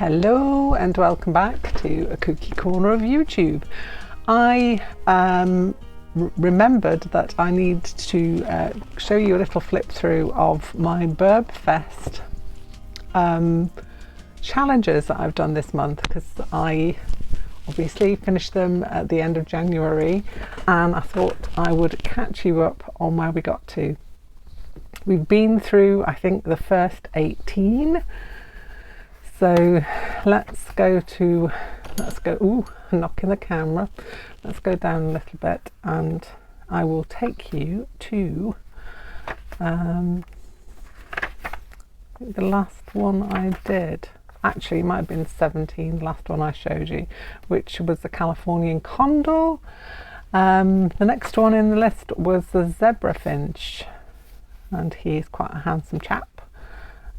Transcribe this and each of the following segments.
Hello and welcome back to a Kooky corner of YouTube. I remembered that I need to show you a little flip through of my Birbfest challenges that I've done this month, because I obviously finished them at the end of January and I thought I would catch you up on where we got to. We've been through, I think, the first 18. So let's go, ooh, knocking the camera. Let's go down a little bit and I will take you to I think the last one I did, actually it might have been 17, the last one I showed you, which was the Californian condor. The next one in the list was the zebra finch, and he's quite a handsome chap.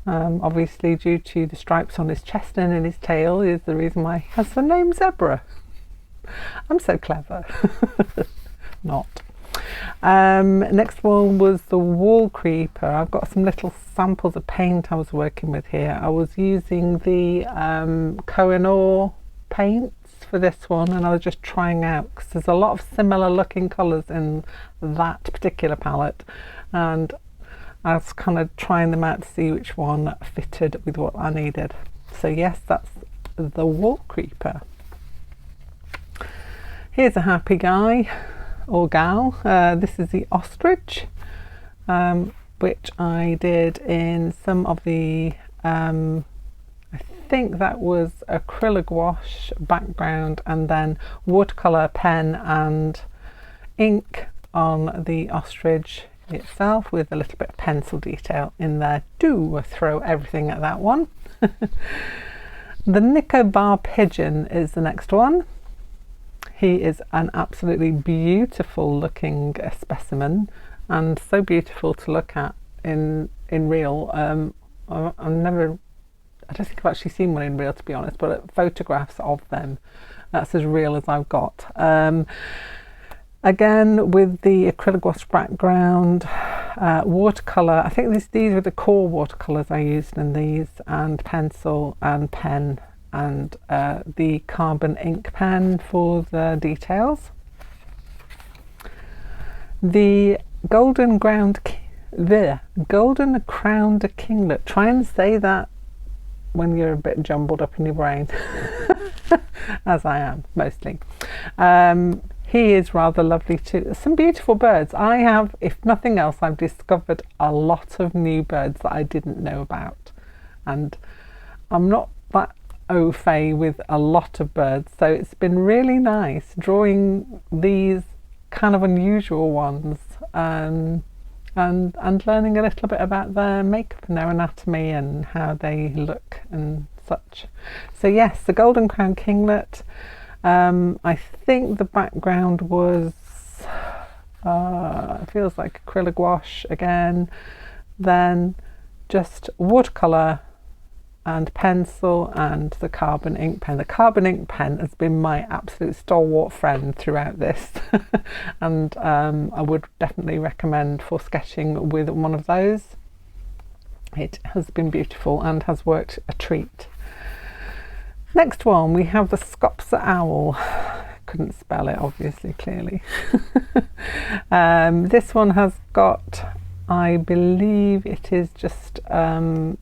Obviously, due to the stripes on his chest and in his tail is the reason why he has the name zebra. I'm so clever. Not. Next one was the wall creeper. I've got some little samples of paint I was working with here. I was using the Koh-i-Noor paints for this one, and I was just trying out because there's a lot of similar looking colours in that particular palette, and I was kind of trying them out to see which one fitted with what I needed. So yes, that's the wall creeper. Here's a happy guy or gal. This is the ostrich, which I did in some of the, I think that was acrylic wash background and then watercolour pen and ink on the ostrich itself with a little bit of pencil detail in there. Do throw everything at that one. The Nicobar pigeon is the next one. He is an absolutely beautiful looking specimen, and so beautiful to look at in real. I don't think I've actually seen one in real, to be honest, but photographs of them, that's as real as I've got. Again, with the acrylic wash background, watercolour. I think these were the core watercolours I used in these, and pencil and pen, and the carbon ink pen for the details. The golden crowned kinglet. Try and say that when you're a bit jumbled up in your brain, as I am mostly. He is rather lovely too. Some beautiful birds. I have, if nothing else, I've discovered a lot of new birds that I didn't know about, and I'm not that au fait with a lot of birds, so it's been really nice drawing these kind of unusual ones, and learning a little bit about their makeup and their anatomy and how they look and such. So yes, the golden crowned kinglet. I think the background was, it feels like acrylic wash again, then just watercolour and pencil and the carbon ink pen. The carbon ink pen has been my absolute stalwart friend throughout this, and I would definitely recommend for sketching with one of those. It has been beautiful and has worked a treat. Next one, we have the Scopsa owl. Couldn't spell it, obviously, clearly. This one has got, I believe it is just, I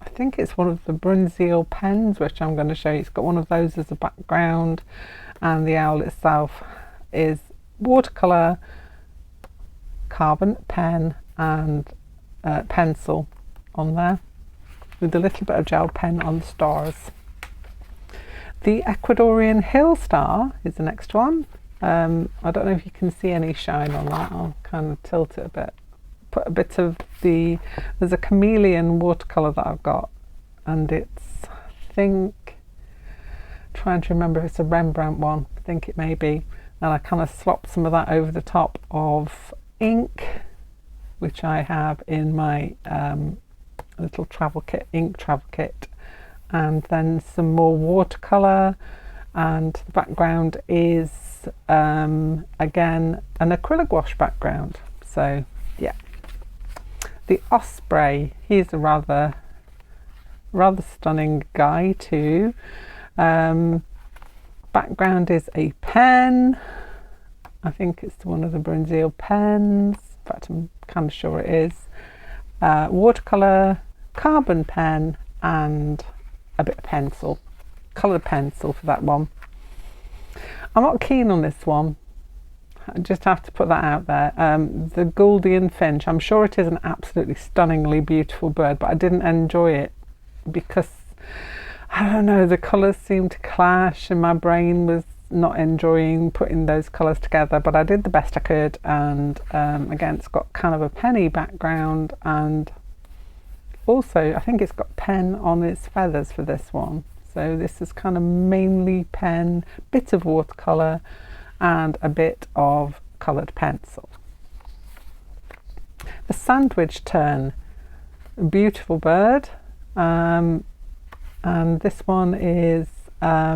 think it's one of the Brunzil pens, which I'm going to show you. It's got one of those as a background, and the owl itself is watercolour, carbon pen and pencil on there, with a little bit of gel pen on the stars. The Ecuadorian hill star is the next one. I don't know if you can see any shine on that. I'll kind of tilt it a bit. Put a bit of there's a chameleon watercolour that I've got, and it's, I think, trying to remember if it's a Rembrandt one. I think it may be. And I kind of slopped some of that over the top of ink, which I have in my little travel kit, ink travel kit. And then some more watercolour, and the background is again an acrylic wash background. So yeah, the osprey, he's a rather rather stunning guy too. Background is a pen. I think it's one of the Brunswick pens. In fact, I'm kind of sure it is. Watercolour, carbon pen, and a bit of pencil. Coloured pencil for that one. I'm not keen on this one. I just have to put that out there. The Gouldian Finch, I'm sure it is an absolutely stunningly beautiful bird, but I didn't enjoy it because, I don't know, the colours seemed to clash and my brain was not enjoying putting those colours together, but I did the best I could. And again, it's got kind of a penny background, and also I think it's got pen on its feathers for this one. So this is kind of mainly pen, bit of watercolour and a bit of coloured pencil. The Sandwich Tern, beautiful bird, and this one is I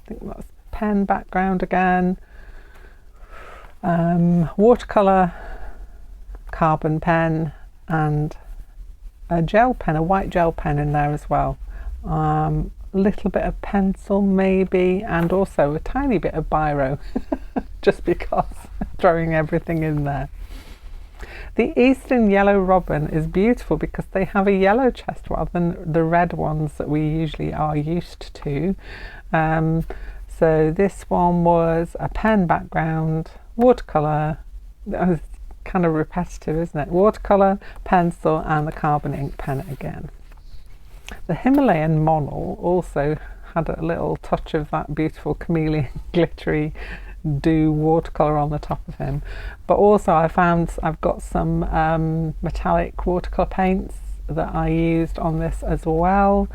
think that's pen background again, watercolour, carbon pen, and a gel pen, a white gel pen in there as well. Little bit of pencil maybe, and also a tiny bit of biro just because throwing everything in there. The Eastern Yellow Robin is beautiful because they have a yellow chest rather than the red ones that we usually are used to. So this one was a pen background, watercolour, it's kind of repetitive, isn't it? Watercolour, pencil, and the carbon ink pen again. The Himalayan Monal also had a little touch of that beautiful chameleon glittery dew watercolour on the top of him, but also I've got some metallic watercolour paints that I used on this as well,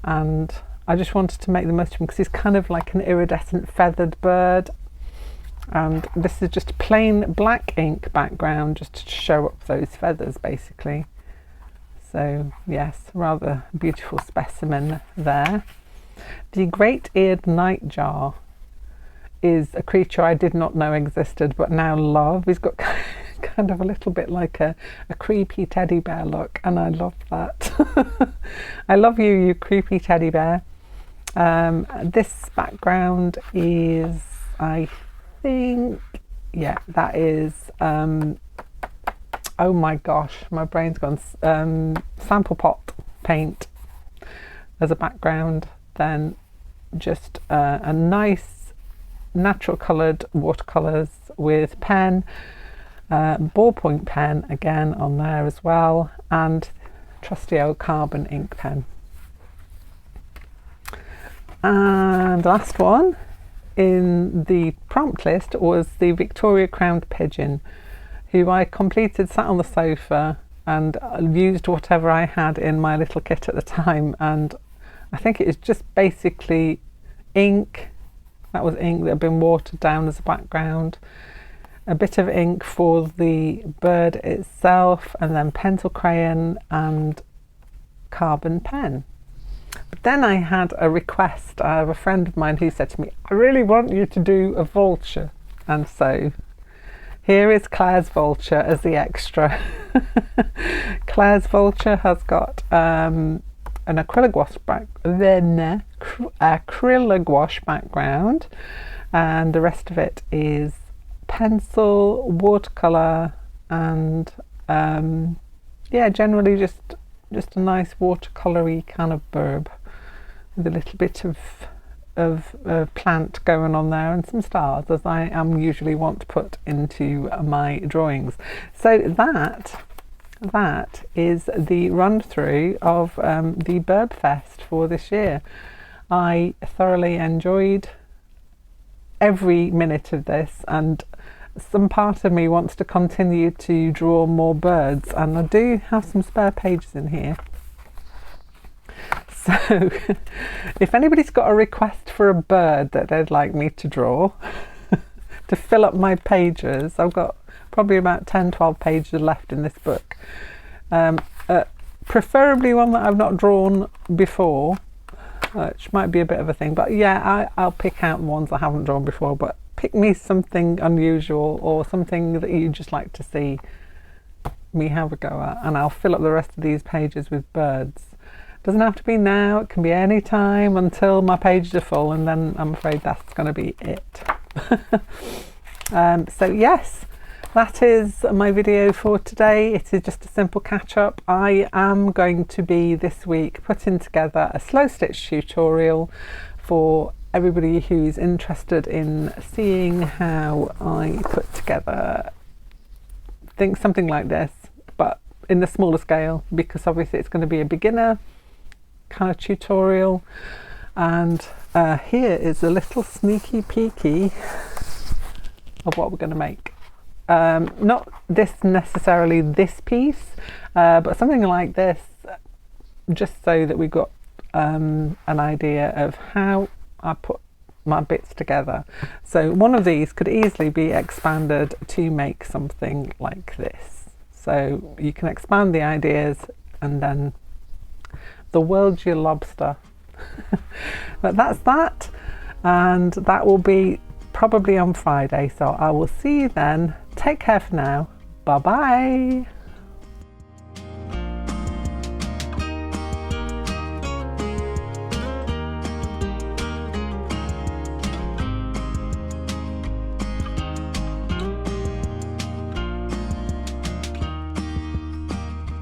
and I just wanted to make the most of him because he's kind of like an iridescent feathered bird, and this is just plain black ink background just to show up those feathers basically. So yes, rather beautiful specimen there. The Great-Eared Nightjar is a creature I did not know existed but now love. He's got kind of a little bit like a creepy teddy bear look, and I love that. I love you, you creepy teddy bear. This background is, I think, yeah, that is oh my gosh, my brain's gone. Sample pot paint as a background, then just a nice natural coloured watercolours with pen, ballpoint pen again on there as well, and trusty old carbon ink pen. And the last one in the prompt list was the Victoria Crowned Pigeon, who I completed, sat on the sofa and used whatever I had in my little kit at the time, and I think it is just basically ink. That was ink that had been watered down as a background, a bit of ink for the bird itself, and then pencil crayon and carbon pen. But then I had a request. I have a friend of mine who said to me, I really want you to do a vulture, and so here is Claire's vulture as the extra. Claire's vulture has got an acrylic gouache background, and the rest of it is pencil, watercolour, and yeah, generally just a nice watercolour-y kind of burb with a little bit of plant going on there and some stars, as I am usually want to put into my drawings. So that is the run through of the Birbfest for this year. I thoroughly enjoyed every minute of this, and some part of me wants to continue to draw more birds, and I do have some spare pages in here. So if anybody's got a request for a bird that they'd like me to draw to fill up my pages, I've got probably about 10-12 pages left in this book, preferably one that I've not drawn before, which might be a bit of a thing, but yeah, I'll pick out the ones I haven't drawn before, but pick me something unusual or something that you'd just like to see me have a go at, and I'll fill up the rest of these pages with birds. Doesn't have to be now, it can be any time until my pages are full, and then I'm afraid that's going to be it. So yes, that is my video for today. It is just a simple catch up. I am going to be this week putting together a slow stitch tutorial for everybody who's interested in seeing how I put together something like this, but in the smaller scale, because obviously it's going to be a beginner kind of tutorial. And here is a little sneaky peeky of what we're going to make. Not necessarily this piece, but something like this, just so that we've got an idea of how I put my bits together. So one of these could easily be expanded to make something like this. So you can expand the ideas, and then the world's your lobster. But that's that, and that will be probably on Friday, so I will see you then. Take care for now. Bye bye.